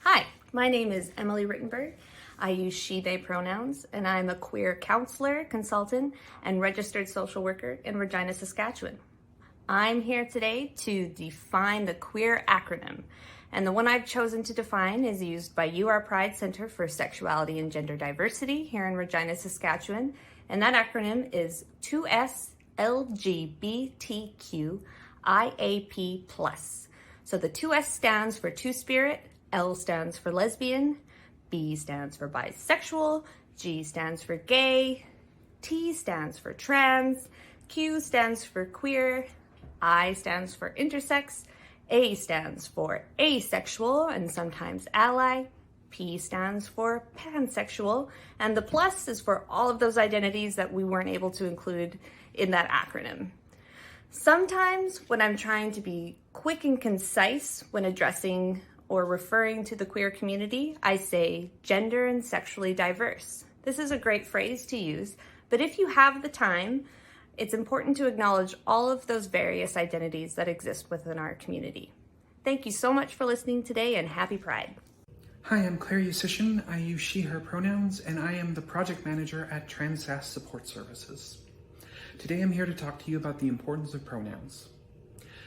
Hi, my name is Emily Rittenberg. I use she, they pronouns, and I'm a queer counselor, consultant, and registered social worker in Regina, Saskatchewan. I'm here today to define the queer acronym, and the one I've chosen to define is used by UR Pride Center for Sexuality and Gender Diversity here in Regina, Saskatchewan, and that acronym is 2S LGBTQIAP+. So the 2S stands for Two-Spirit, L stands for lesbian, B stands for bisexual, G stands for gay, T stands for trans, Q stands for queer, I stands for intersex, A stands for asexual and sometimes ally, P stands for pansexual, and the plus is for all of those identities that we weren't able to include in that acronym. Sometimes when I'm trying to be quick and concise when addressing or referring to the queer community, I say gender and sexually diverse. This is a great phrase to use, but if you have the time, it's important to acknowledge all of those various identities that exist within our community. Thank you so much for listening today, and happy Pride. Hi, I'm Claire Usishin. I use she, her pronouns, and I am the project manager at TransSASS Support Services. Today I'm here to talk to you about the importance of pronouns.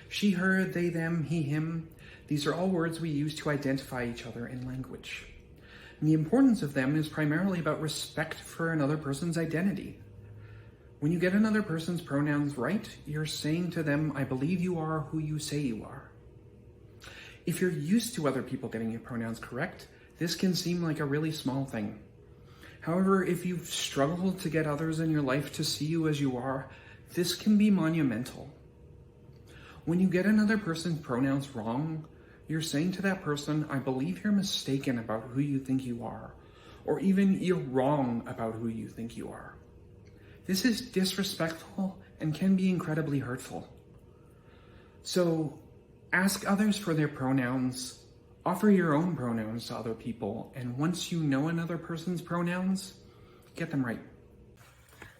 She, her, they, them, he, him, these are all words we use to identify each other in language. And the importance of them is primarily about respect for another person's identity. When you get another person's pronouns right, you're saying to them, I believe you are who you say you are. If you're used to other people getting your pronouns correct, this can seem like a really small thing. However, if you've struggled to get others in your life to see you as you are, this can be monumental. When you get another person's pronouns wrong, you're saying to that person, I believe you're mistaken about who you think you are, or even you're wrong about who you think you are. This is disrespectful and can be incredibly hurtful. So ask others for their pronouns, offer your own pronouns to other people, and once you know another person's pronouns, get them right.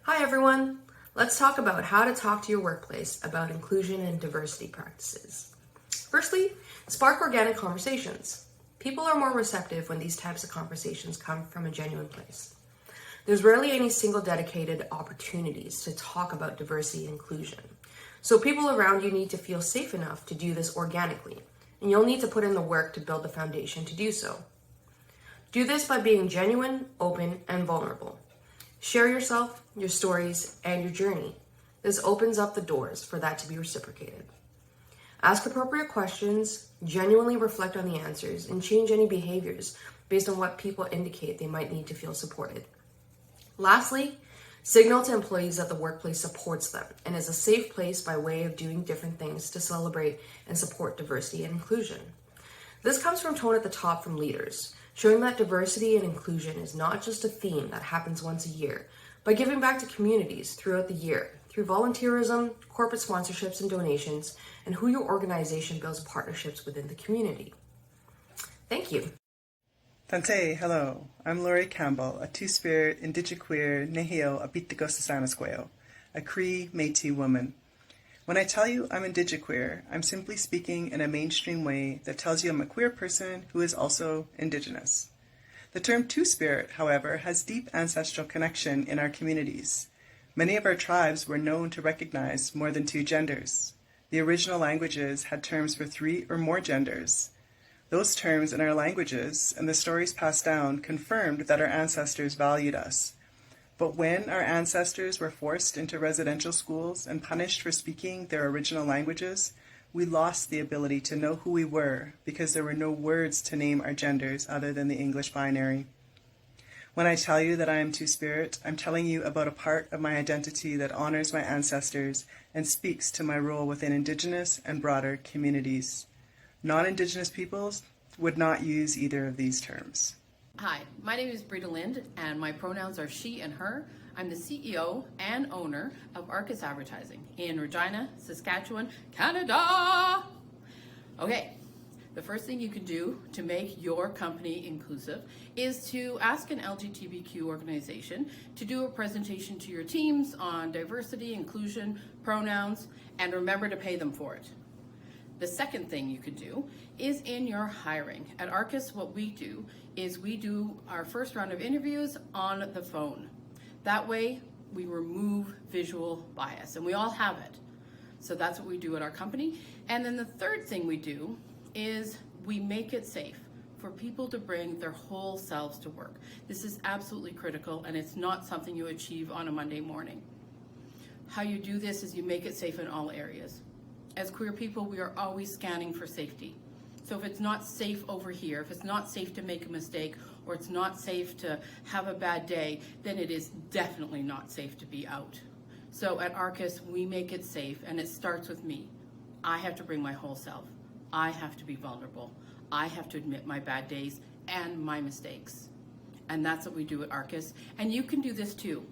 Hi everyone, let's talk about how to talk to your workplace about inclusion and diversity practices. Firstly, spark organic conversations. People are more receptive when these types of conversations come from a genuine place. There's rarely any single dedicated opportunities to talk about diversity and inclusion. So people around you need to feel safe enough to do this organically, and you'll need to put in the work to build the foundation to do so. Do this by being genuine, open, and vulnerable. Share yourself, your stories, and your journey. This opens up the doors for that to be reciprocated. Ask appropriate questions, genuinely reflect on the answers, and change any behaviors based on what people indicate they might need to feel supported. Lastly, signal to employees that the workplace supports them and is a safe place by way of doing different things to celebrate and support diversity and inclusion. This comes from tone at the top from leaders, showing that diversity and inclusion is not just a theme that happens once a year, but giving back to communities throughout the year through volunteerism, corporate sponsorships and donations, and who your organization builds partnerships within the community. Thank you. Tante, hello. I'm Laurie Campbell, a Two-Spirit, Indigiqueer, Nehio, Abitigo Sasanasqueo, a Cree Métis woman. When I tell you I'm Indigiqueer, I'm simply speaking in a mainstream way that tells you I'm a queer person who is also Indigenous. The term Two-Spirit, however, has deep ancestral connection in our communities. Many of our tribes were known to recognize more than two genders. The original languages had terms for 3 or more genders. Those terms in our languages and the stories passed down confirmed that our ancestors valued us. But when our ancestors were forced into residential schools and punished for speaking their original languages, we lost the ability to know who we were because there were no words to name our genders other than the English binary. When I tell you that I am Two-Spirit, I'm telling you about a part of my identity that honors my ancestors and speaks to my role within Indigenous and broader communities. Non-Indigenous peoples would not use either of these terms. Hi, my name is Brita Lind, and my pronouns are she and her. I'm the CEO and owner of Arcus Advertising in Regina, Saskatchewan, Canada. Okay, the first thing you can do to make your company inclusive is to ask an LGBTQ organization to do a presentation to your teams on diversity, inclusion, pronouns, and remember to pay them for it. The second thing you could do is in your hiring. At Arcus, what we do is we do our first round of interviews on the phone. That way, we remove visual bias, and we all have it. So that's what we do at our company. And then the third thing we do is we make it safe for people to bring their whole selves to work. This is absolutely critical, and it's not something you achieve on a Monday morning. How you do this is you make it safe in all areas. As queer people, we are always scanning for safety. So if it's not safe over here, if it's not safe to make a mistake, or it's not safe to have a bad day, then it is definitely not safe to be out. So at Arcus, we make it safe, and it starts with me. I have to bring my whole self. I have to be vulnerable. I have to admit my bad days and my mistakes. And that's what we do at Arcus. And you can do this too.